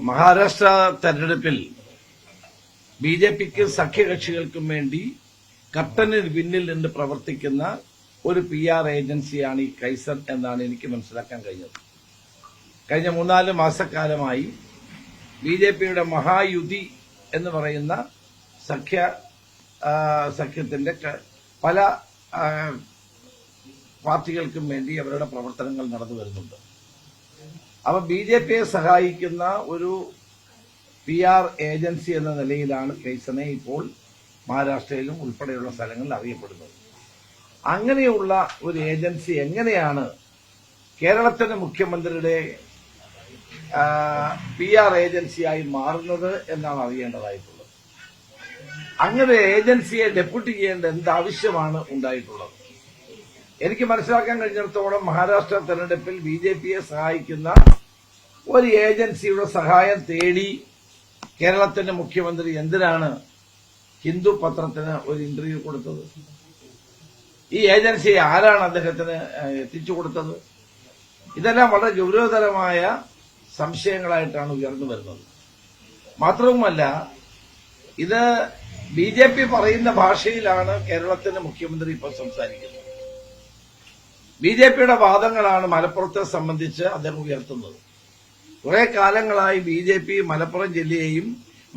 മഹാരാഷ്ട്ര തെരഞ്ഞെടുപ്പിൽ ബിജെപിക്കും സഖ്യകക്ഷികൾക്കും വേണ്ടി കർട്ടന് പിന്നിൽ നിന്ന് പ്രവർത്തിക്കുന്ന ഒരു PR ഏജൻസിയാണ് ഈ കൈസർ എന്നാണ് എനിക്ക് മനസ്സിലാക്കാൻ കഴിഞ്ഞത്. കഴിഞ്ഞ 3-4 മാസക്കാലമായി ബിജെപിയുടെ മഹായുതി എന്ന് പറയുന്ന സഖ്യത്തിന്റെ പല പാർട്ടികൾക്കും വേണ്ടി അവരുടെ പ്രവർത്തനങ്ങൾ നടന്നു വരുന്നുണ്ട്. അപ്പൊ ബിജെപിയെ സഹായിക്കുന്ന ഒരു PR ഏജൻസി എന്ന നിലയിലാണ് കൈസനെ ഇപ്പോൾ മഹാരാഷ്ട്രയിലും ഉൾപ്പെടെയുള്ള സ്ഥലങ്ങളിൽ അറിയപ്പെടുന്നത്. അങ്ങനെയുള്ള ഒരു ഏജൻസി എങ്ങനെയാണ് കേരളത്തിലെ മുഖ്യമന്ത്രിയുടെ PR ഏജൻസിയായി മാറുന്നത് എന്നാണ് അറിയേണ്ടതായിട്ടുള്ളത്. അങ്ങനെ ഏജൻസിയെ ഡെപ്യൂട്ടി ചെയ്യേണ്ട എന്താവശ്യമാണ് ഉണ്ടായിട്ടുള്ളത്? എനിക്ക് മനസ്സിലാക്കാൻ കഴിഞ്ഞിടത്തോളം മഹാരാഷ്ട്ര തെരഞ്ഞെടുപ്പിൽ ബിജെപിയെ സഹായിക്കുന്ന ഒരു ഏജൻസിയുടെ സഹായം തേടി കേരളത്തിന്റെ മുഖ്യമന്ത്രി എന്തിനാണ് ഹിന്ദു പത്രത്തിന് ഒരു ഇന്റർവ്യൂ കൊടുത്തത്? ഈ ഏജൻസി ആരാണ് അദ്ദേഹത്തിന് എത്തിച്ചു കൊടുത്തത്? ഇതെല്ലാം വളരെ ഗൗരവതരമായ സംശയങ്ങളായിട്ടാണ് ഉയർന്നു വരുന്നത്. മാത്രവുമല്ല, ഇത് ബിജെപി പറയുന്ന ഭാഷയിലാണ് കേരളത്തിന്റെ മുഖ്യമന്ത്രി ഇപ്പോൾ സംസാരിക്കുന്നത്. ബിജെപിയുടെ വാദങ്ങളാണ് മലപ്പുറത്തെ സംബന്ധിച്ച് അദ്ദേഹം ഉയർത്തുന്നത്. കുറെ കാലങ്ങളായി ബിജെപി മലപ്പുറം ജില്ലയെയും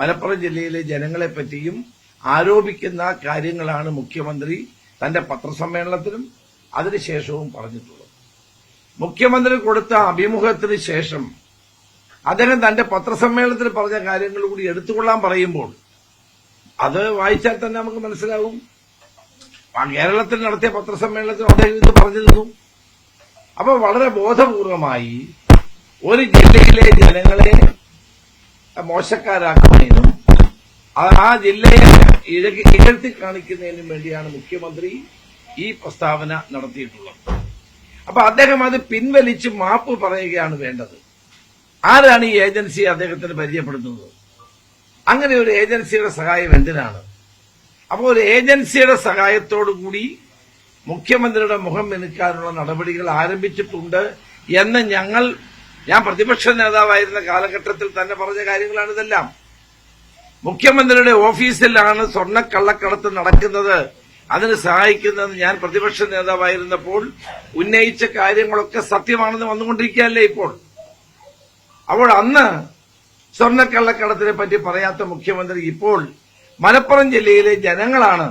മലപ്പുറം ജില്ലയിലെ ജനങ്ങളെപ്പറ്റിയും ആരോപിക്കുന്ന കാര്യങ്ങളാണ് മുഖ്യമന്ത്രി തന്റെ പത്രസമ്മേളനത്തിലും അതിനുശേഷവും പറഞ്ഞിട്ടുള്ളത്. മുഖ്യമന്ത്രി കൊടുത്ത അഭിമുഖത്തിന് ശേഷം അദ്ദേഹം തന്റെ പത്രസമ്മേളനത്തിൽ പറഞ്ഞ കാര്യങ്ങൾ കൂടി എടുത്തുകൊള്ളാൻ പറയുമ്പോൾ അത് വായിച്ചാൽ തന്നെ നമുക്ക് മനസ്സിലാവും. കേരളത്തിൽ നടത്തിയ പത്രസമ്മേളനത്തിൽ അദ്ദേഹം ഇത് പറഞ്ഞിരുന്നു. അപ്പോൾ വളരെ ബോധപൂർവമായി ഒരു ജില്ലയിലെ ജനങ്ങളെ മോശക്കാരാക്കുന്നതിനും ആ ജില്ലയെ ഇകഴ്ത്തി കാണിക്കുന്നതിനും വേണ്ടിയാണ് മുഖ്യമന്ത്രി ഈ പ്രസ്താവന നടത്തിയിട്ടുള്ളത്. അപ്പൊ അദ്ദേഹം അത് പിൻവലിച്ച് മാപ്പ് പറയുകയാണ് വേണ്ടത്. ആരാണ് ഈ ഏജൻസിയെ അദ്ദേഹത്തിന് പരിചയപ്പെടുത്തുന്നത്? അങ്ങനെ ഒരു ഏജൻസിയുടെ സഹായം എന്തിനാണ്? അപ്പോൾ ഒരു ഏജൻസിയുടെ സഹായത്തോടുകൂടി മുഖ്യമന്ത്രിയുടെ മുഖം മിനുക്കാനുള്ള നടപടികൾ ആരംഭിച്ചിട്ടുണ്ട് എന്ന് ഞാൻ പ്രതിപക്ഷ നേതാവായിരുന്ന കാലഘട്ടത്തിൽ തന്നെ പറഞ്ഞ കാര്യങ്ങളാണ് ഇതെല്ലാം. മുഖ്യമന്ത്രിയുടെ ഓഫീസിലാണ് സ്വർണ്ണക്കള്ളക്കടത്ത് നടക്കുന്നത്, അതിന് സഹായിക്കുന്നത് ഞാൻ പ്രതിപക്ഷ നേതാവായിരുന്നപ്പോൾ ഉന്നയിച്ച കാര്യങ്ങളൊക്കെ സത്യമാണെന്ന് വന്നുകൊണ്ടിരിക്കുകയല്ലേ ഇപ്പോൾ. അപ്പോൾ അന്ന് സ്വർണ്ണക്കള്ളക്കടത്തിനെ പറ്റി പറയാത്ത മുഖ്യമന്ത്രി ഇപ്പോൾ മലപ്പുറം ജില്ലയിലെ ജനങ്ങളാണ്,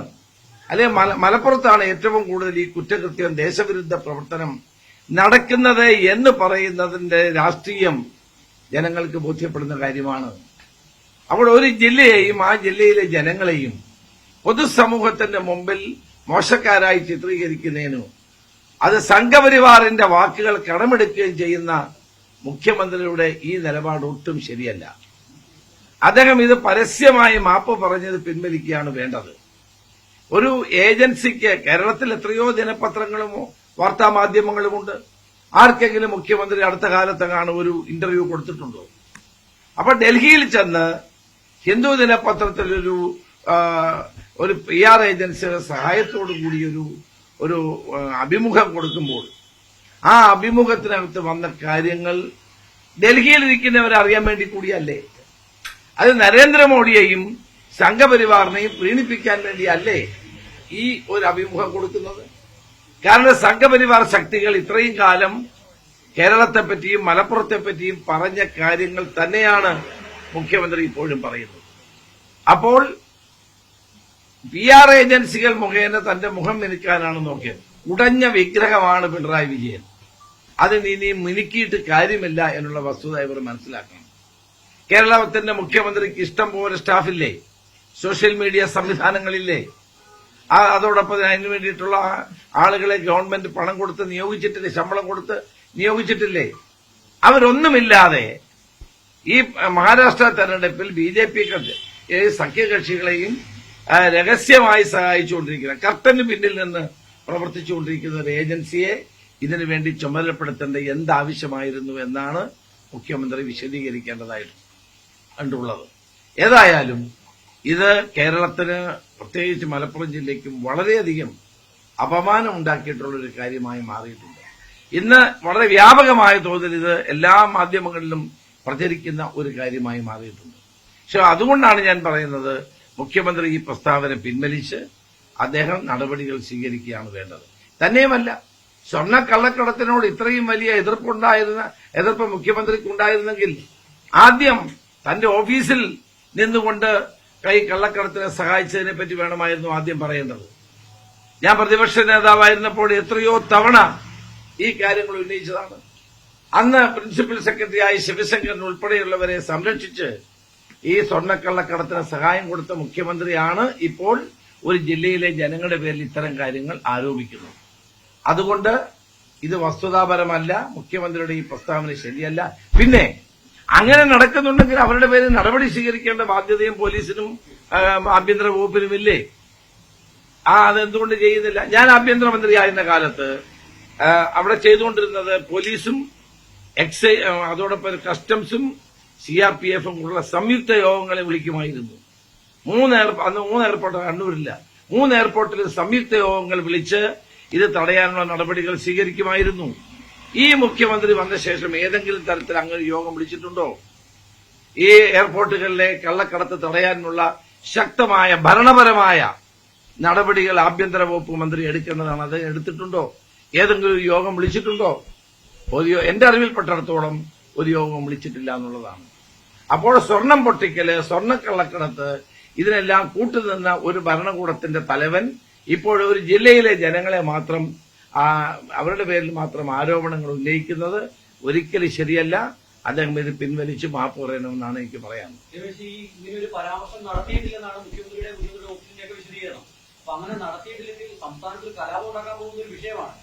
അല്ലെങ്കിൽ മലപ്പുറത്താണ് ഏറ്റവും കൂടുതൽ ഈ കുറ്റകൃത്യം, ദേശവിരുദ്ധ പ്രവർത്തനം നടക്കുന്നത് എന്ന് പറയുന്നതിന്റെ രാഷ്ട്രീയം ജനങ്ങൾക്ക് ബോധ്യപ്പെടുന്ന കാര്യമാണ്. അപ്പോൾ ഒരു ജില്ലയെയും ആ ജില്ലയിലെ ജനങ്ങളെയും പൊതുസമൂഹത്തിന്റെ മുമ്പിൽ മോശക്കാരായി ചിത്രീകരിക്കുന്നതിനും അത് സംഘപരിവാറിന്റെ വാക്കുകൾ കടമെടുക്കുകയും ചെയ്യുന്ന മുഖ്യമന്ത്രിയുടെ ഈ നിലപാട് ഒട്ടും ശരിയല്ല. അദ്ദേഹം ഇത് പരസ്യമായി മാപ്പ് പറഞ്ഞത് പിൻവലിക്കുകയാണ് വേണ്ടത്. ഒരു ഏജൻസിക്ക് കേരളത്തിൽ എത്രയോ ദിനപത്രങ്ങളും വാർത്താമാധ്യമങ്ങളുമുണ്ട്. ആർക്കെങ്കിലും മുഖ്യമന്ത്രി അടുത്ത കാലത്തെങ്ങാണ് ഒരു ഇന്റർവ്യൂ കൊടുത്തിട്ടുണ്ടോ? അപ്പൊ ഡൽഹിയിൽ ചെന്ന് ഹിന്ദു ദിനപത്രത്തിൽ ഒരു PR ഏജൻസിയുടെ സഹായത്തോടു കൂടി ഒരു അഭിമുഖം കൊടുക്കുമ്പോൾ ആ അഭിമുഖത്തിനകത്ത് വന്ന കാര്യങ്ങൾ ഡൽഹിയിലിരിക്കുന്നവരെ അറിയാൻ വേണ്ടി കൂടിയല്ലേ? അത് നരേന്ദ്രമോദിയെയും സംഘപരിവാറിനെയും പ്രീണിപ്പിക്കാൻ വേണ്ടിയല്ലേ ഈ ഒരു അഭിമുഖം കൊടുക്കുന്നത്? കാരണം സംഘപരിവാർ ശക്തികൾ ഇത്രയും കാലം കേരളത്തെപ്പറ്റിയും മലപ്പുറത്തെപ്പറ്റിയും പറഞ്ഞ കാര്യങ്ങൾ തന്നെയാണ് മുഖ്യമന്ത്രി ഇപ്പോഴും പറയുന്നത്. അപ്പോൾ PR ഏജൻസികൾ മുഖേന തന്റെ മുഖം മിനുക്കാനാണ് നോക്കിയത്. ഉടഞ്ഞ വിഗ്രഹമാണ് പിണറായി വിജയൻ. അതിന് ഇനി മിനുക്കിയിട്ട് കാര്യമില്ല എന്നുള്ള വസ്തുത ഇവർ മനസ്സിലാക്കണം. കേരളത്തിന്റെ മുഖ്യമന്ത്രിക്ക് ഇഷ്ടം പോലെ സ്റ്റാഫില്ലേ, സോഷ്യൽ മീഡിയ സംവിധാനങ്ങളില്ലേ, അതോടൊപ്പം അതിനു വേണ്ടിയിട്ടുള്ള ആളുകളെ ഗവൺമെന്റ് പണം കൊടുത്ത് നിയോഗിച്ചിട്ടില്ലേ, ശമ്പളം കൊടുത്ത് നിയോഗിച്ചിട്ടില്ലേ? അവരൊന്നുമില്ലാതെ ഈ മഹാരാഷ്ട്ര തെരഞ്ഞെടുപ്പിൽ ബിജെപി സഖ്യകക്ഷികളെയും രഹസ്യമായി സഹായിച്ചുകൊണ്ടിരിക്കുന്ന, കർട്ടന് പിന്നിൽ നിന്ന് പ്രവർത്തിച്ചുകൊണ്ടിരിക്കുന്ന ഒരു ഏജൻസിയെ ഇതിനുവേണ്ടി ചുമതലപ്പെടുത്തേണ്ട എന്താവശ്യമായിരുന്നു എന്നാണ് മുഖ്യമന്ത്രി വിശദീകരിക്കേണ്ടതായിട്ടുള്ളത്. ഏതായാലും ഇത് കേരളത്തിന്, പ്രത്യേകിച്ച് മലപ്പുറം ജില്ലയ്ക്കും വളരെയധികം അപമാനം ഉണ്ടാക്കിയിട്ടുള്ളൊരു കാര്യമായി മാറിയിട്ടുണ്ട്. ഇന്ന് വളരെ വ്യാപകമായ തോതിൽ ഇത് എല്ലാ മാധ്യമങ്ങളിലും പ്രചരിക്കുന്ന ഒരു കാര്യമായി മാറിയിട്ടുണ്ട്. പക്ഷെ അതുകൊണ്ടാണ് ഞാൻ പറയുന്നത്, മുഖ്യമന്ത്രി ഈ പ്രസ്താവന പിൻവലിച്ച് അദ്ദേഹം നടപടികൾ സ്വീകരിക്കുകയാണ് വേണ്ടത്. തന്നെയുമല്ല, സ്വർണ്ണക്കള്ളക്കടത്തിനോട് ഇത്രയും വലിയ എതിർപ്പ് മുഖ്യമന്ത്രിക്കുണ്ടായിരുന്നെങ്കിൽ ആദ്യം തന്റെ ഓഫീസിൽ നിന്നുകൊണ്ട് കള്ളക്കടത്തിനെ സഹായിച്ചതിനെ പറ്റി വേണമായിരുന്നു ആദ്യം പറയേണ്ടത്. ഞാൻ പ്രതിപക്ഷ നേതാവായിരുന്നപ്പോൾ എത്രയോ തവണ ഈ കാര്യങ്ങൾ ഉന്നയിച്ചതാണ്. അന്ന് പ്രിൻസിപ്പൽ സെക്രട്ടറിയായി ശിവശങ്കരൻ ഉൾപ്പെടെയുള്ളവരെ സംരക്ഷിച്ച് ഈ സ്വർണ്ണക്കള്ളക്കടത്തിന് സഹായം കൊടുത്ത മുഖ്യമന്ത്രിയാണ് ഇപ്പോൾ ഒരു ജില്ലയിലെ ജനങ്ങളുടെ പേരിൽ ഇത്തരം കാര്യങ്ങൾ ആരോപിക്കുന്നത്. അതുകൊണ്ട് ഇത് വസ്തുതാപരമല്ല, മുഖ്യമന്ത്രിയുടെ ഈ പ്രസ്താവന ശരിയല്ല. പിന്നെ അങ്ങനെ നടക്കുന്നുണ്ടെങ്കിൽ അവരുടെ പേരിൽ നടപടി സ്വീകരിക്കേണ്ട ബാധ്യതയും പോലീസിനും ആഭ്യന്തര വകുപ്പിനുമില്ലേ? അതെന്തുകൊണ്ട് ചെയ്യുന്നില്ല? ഞാൻ ആഭ്യന്തരമന്ത്രിയായിരുന്ന കാലത്ത് അവിടെ ചെയ്തുകൊണ്ടിരുന്നത് പോലീസും അതോടൊപ്പം കസ്റ്റംസും CRPF-ഉം ഉള്ള സംയുക്ത യോഗങ്ങളെ വിളിക്കുമായിരുന്നു. അന്ന് 3 എയർപോർട്ട് കണ്ണൂരില്ല. 3 എയർപോർട്ടിൽ സംയുക്ത യോഗങ്ങൾ വിളിച്ച് ഇത് തടയാനുള്ള നടപടികൾ സ്വീകരിക്കുമായിരുന്നു. ഈ മുഖ്യമന്ത്രി വന്ന ശേഷം ഏതെങ്കിലും തരത്തിൽ അങ്ങനെ യോഗം വിളിച്ചിട്ടുണ്ടോ? ഈ എയർപോർട്ടുകളിലെ കള്ളക്കടത്ത് തടയാനുള്ള ശക്തമായ ഭരണപരമായ നടപടികൾ ആഭ്യന്തര വകുപ്പ് മന്ത്രി എടുക്കേണ്ടതാണ്. അത് എടുത്തിട്ടുണ്ടോ? ഏതെങ്കിലും ഒരു യോഗം വിളിച്ചിട്ടുണ്ടോ? എന്റെ അറിവിൽപ്പെട്ടിടത്തോളം ഒരു യോഗം വിളിച്ചിട്ടില്ല എന്നുള്ളതാണ്. അപ്പോൾ സ്വർണം പൊട്ടിക്കല്, സ്വർണ്ണക്കള്ളക്കടത്ത്, ഇതിനെല്ലാം കൂട്ടുനിന്ന ഒരു ഭരണകൂടത്തിന്റെ തലവൻ ഇപ്പോൾ ഒരു ജില്ലയിലെ ജനങ്ങളെ മാത്രം അവരുടെ പേരിൽ മാത്രം ആരോപണങ്ങൾ ഉന്നയിക്കുന്നത് ഒരിക്കലും ശരിയല്ല. അദ്ദേഹം ഇത് പിൻവലിച്ച് മാപ്പ് പറയണമെന്നാണ് എനിക്ക് പറയാൻ. ഇങ്ങനൊരു പരാമർശം നടത്തിയിട്ടില്ലെന്നാണ് മുഖ്യമന്ത്രിയുടെ ഓഫീസിന്റെയൊക്കെ വിശദീകരണം. അപ്പൊ അങ്ങനെ നടത്തിയിട്ടില്ലെങ്കിൽ സംസ്ഥാനത്തിൽ കലാപം ഉണ്ടാക്കാൻ പോകുന്ന ഒരു വിഷയമാണ്.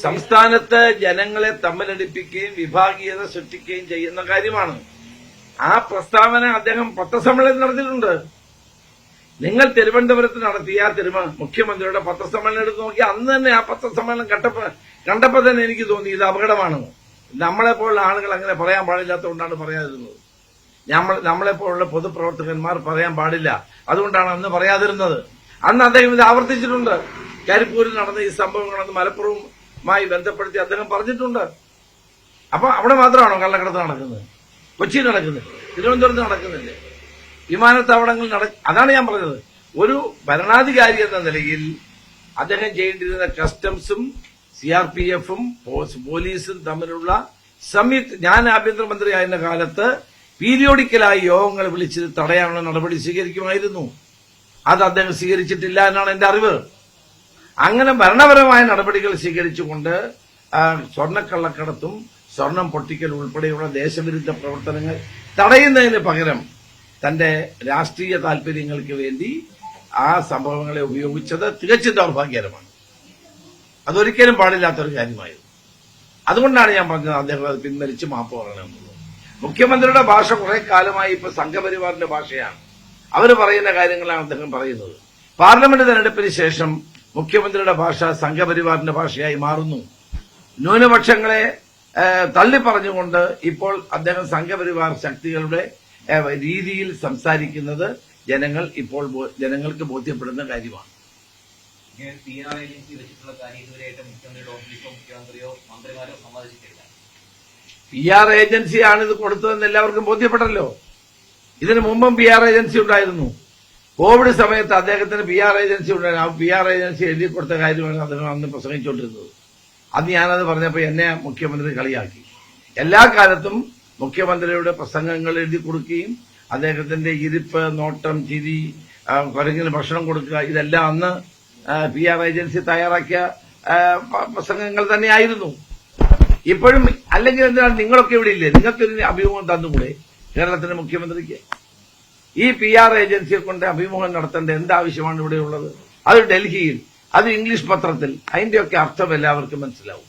സംസ്ഥാനത്ത് ജനങ്ങളെ തമ്മിലടിപ്പിക്കുകയും വിഭാഗീയത സൃഷ്ടിക്കുകയും ചെയ്യുന്ന കാര്യമാണ്. ആ പ്രസ്താവന അദ്ദേഹം പത്രസമ്മേളനം നടത്തിയിട്ടുണ്ട്. നിങ്ങൾ തിരുവനന്തപുരത്ത് നടത്തിയ മുഖ്യമന്ത്രിയുടെ പത്രസമ്മേളനം എടുത്ത് നോക്കി, അന്ന് തന്നെ ആ പത്രസമ്മേളനം കണ്ടപ്പോൾ തന്നെ എനിക്ക് തോന്നി ഇത് അപകടമാണെന്ന്. നമ്മളെപ്പോലുള്ള ആളുകൾ അങ്ങനെ പറയാൻ പാടില്ലാത്തതുകൊണ്ടാണ് പറയാതിരുന്നത്. നമ്മളെപ്പോലുള്ള പൊതുപ്രവർത്തകന്മാർ പറയാൻ പാടില്ല, അതുകൊണ്ടാണ് അന്ന് പറയാതിരുന്നത്. അന്ന് അദ്ദേഹം ഇത് ആവർത്തിച്ചിട്ടുണ്ട്. കരിപ്പൂരിൽ നടന്ന ഈ സംഭവങ്ങളെന്ന് മലപ്പുറവുമായി ബന്ധപ്പെടുത്തി അദ്ദേഹം പറഞ്ഞിട്ടുണ്ട്. അപ്പൊ അവിടെ മാത്രമാണോ കള്ളക്കടത്ത് നടക്കുന്നത്? കൊച്ചിയിൽ നടക്കുന്നില്ല, തിരുവനന്തപുരത്ത് നടക്കുന്നില്ലേ, വിമാനത്താവളങ്ങൾ അതാണ് ഞാൻ പറഞ്ഞത്. ഒരു ഭരണാധികാരി എന്ന നിലയിൽ അദ്ദേഹം ചെയ്യേണ്ടിരുന്ന കസ്റ്റംസും CRPF-ഉം പോലീസും തമ്മിലുള്ള ഞാൻ ആഭ്യന്തരമന്ത്രിയായിരുന്ന കാലത്ത് പീരിയോഡിക്കലായി യോഗങ്ങൾ വിളിച്ച് തടയാനുള്ള നടപടി സ്വീകരിക്കുമായിരുന്നു. അത് അദ്ദേഹം സ്വീകരിച്ചിട്ടില്ല എന്നാണ് എന്റെ അറിവ്. അങ്ങനെ ഭരണപരമായ നടപടികൾ സ്വീകരിച്ചുകൊണ്ട് സ്വർണ്ണക്കള്ളക്കടത്തും സ്വർണം പൊട്ടിക്കൽ ഉൾപ്പെടെയുള്ള ദേശവിരുദ്ധ പ്രവർത്തനങ്ങൾ തടയുന്നതിന് പകരം തന്റെ രാഷ്ട്രീയ താൽപര്യങ്ങൾക്ക് വേണ്ടി ആ സംഭവങ്ങളെ ഉപയോഗിച്ചത് തികച്ചും ദൌർഭാഗ്യകരമാണ്. അതൊരിക്കലും പാടില്ലാത്തൊരു കാര്യമായിരുന്നു. അതുകൊണ്ടാണ് ഞാൻ പറഞ്ഞത് അദ്ദേഹം അത് പിൻവലിച്ച് മാപ്പ് പറയണമെന്നുള്ളത്. മുഖ്യമന്ത്രിയുടെ ഭാഷ കുറെ കാലമായി ഇപ്പൊ സംഘപരിവാറിന്റെ ഭാഷയാണ്. അവർ പറയുന്ന കാര്യങ്ങളാണ് അദ്ദേഹം പറയുന്നത്. പാർലമെന്റ് തെരഞ്ഞെടുപ്പിന് ശേഷം മുഖ്യമന്ത്രിയുടെ ഭാഷ സംഘപരിവാറിന്റെ ഭാഷയായി മാറുന്നു. ന്യൂനപക്ഷങ്ങളെ തള്ളിപ്പറഞ്ഞുകൊണ്ട് ഇപ്പോൾ അദ്ദേഹം സംഘപരിവാർ ശക്തികളുടെ രീതിയിൽ സംസാരിക്കുന്നത് ജനങ്ങൾക്ക് ബോധ്യപ്പെടുന്ന കാര്യമാണ്. PR ഏജൻസി വെച്ചിട്ടുള്ള കാര്യം ഇതുവരെയായിട്ട് മുഖ്യമന്ത്രിയുടെ ഓഫീസോ മുഖ്യമന്ത്രിയോ മന്ത്രിമാരോ സമ്മതിച്ചിട്ടില്ല. PR ഏജൻസിയാണ് ഇത് കൊടുത്തതെന്ന് എല്ലാവർക്കും ബോധ്യപ്പെട്ടല്ലോ. ഇതിനു മുമ്പും PR ഏജൻസി ഉണ്ടായിരുന്നു. കോവിഡ് സമയത്ത് അദ്ദേഹത്തിന് PR ഏജൻസി ഉണ്ടായിരുന്നു. ആ PR ഏജൻസി എഴുതി കൊടുത്ത കാര്യമാണ് അദ്ദേഹം അന്ന് പ്രസംഗിച്ചുകൊണ്ടിരുന്നത്. അന്ന് ഞാനത് പറഞ്ഞപ്പോൾ എന്നെ മുഖ്യമന്ത്രി കളിയാക്കി. എല്ലാ കാലത്തും മുഖ്യമന്ത്രിയുടെ പ്രസംഗങ്ങൾ എഴുതി കൊടുക്കുകയും അദ്ദേഹത്തിന്റെ ഇരിപ്പ്, നോട്ടം, ചിരി, കുരങ്ങിന് ഭക്ഷണം കൊടുക്കുക, ഇതെല്ലാം അന്ന് PR ഏജൻസി തയ്യാറാക്കിയ പ്രസംഗങ്ങൾ തന്നെയായിരുന്നു. ഇപ്പോഴും അല്ലെങ്കിൽ എന്തിനാണ് നിങ്ങളൊക്കെ ഇവിടെ ഇല്ലേ? നിങ്ങൾക്കൊരു അഭിമുഖം തന്നുകൂടെ കേരളത്തിന്റെ മുഖ്യമന്ത്രിക്ക്? ഈ PR ഏജൻസിയെ കൊണ്ട് അഭിമുഖം നടത്തേണ്ട എന്താവശ്യമാണ് ഇവിടെയുള്ളത്? അത് ഡൽഹിയിൽ, അത് ഇംഗ്ലീഷ് പത്രത്തിൽ, അതിന്റെയൊക്കെ അർത്ഥം എല്ലാവർക്കും മനസ്സിലാവും.